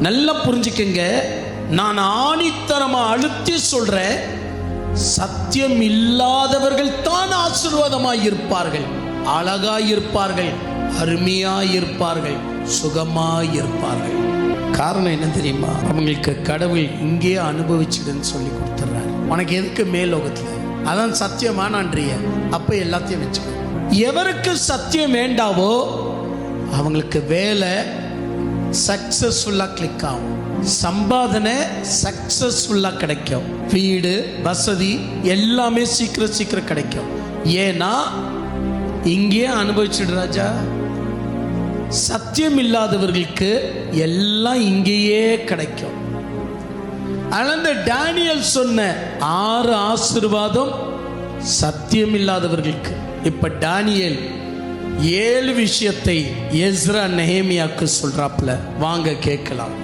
நல்லா புரிஞ்சுக்கங்க, நான் ஆணித்தரமா அழுத்தி சொல்றேன், சத்தியம் இல்லாதவர்கள் தான் ஆசீர்வாதமாய் இருப்பார்கள், அழகாய் இருப்பார்கள், அருமையாய் இருப்பார்கள், சுகமாய் இருப்பார்கள். காரணம் என்ன தெரியுமா? அவங்களுக்கு கடவுள் இங்கே அனுபவிச்சுடுன்னு சொல்லி கொடுத்துறாரு. உனக்கு எதுக்கு மேலோகத்துல? அதான் சத்தியம் வேணான்றிய, அப்ப எல்லாத்தையும் வச்சுக்க. எவருக்கு சத்தியம் வேண்டாவோ அவங்களுக்கு வேலை சக்சஸ்ஃபுல்லா கிளிக் ஆகும், சம்பாதனை சக்சஸ்ஃபுல்லா கிடைக்கும், வீடு வசதி எல்லாமே சீக்கிரம் கிடைக்கும். ஏன்னா இங்கே அனுபவிச்சுடு ராஜா. சத்தியம் இல்லாதவர்களுக்கு எல்லாம் இங்கேயே கிடைக்கும். அதனால டானியல் சொன்ன 6 ஆசீர்வாதம் சத்தியம் இல்லாதவர்களுக்கு. இப்ப டானியல் 7 விஷயத்தை எஸ்ரா நெஹேமியாவுக்கு சொல்றாப்ல, வாங்க கேட்கலாம்.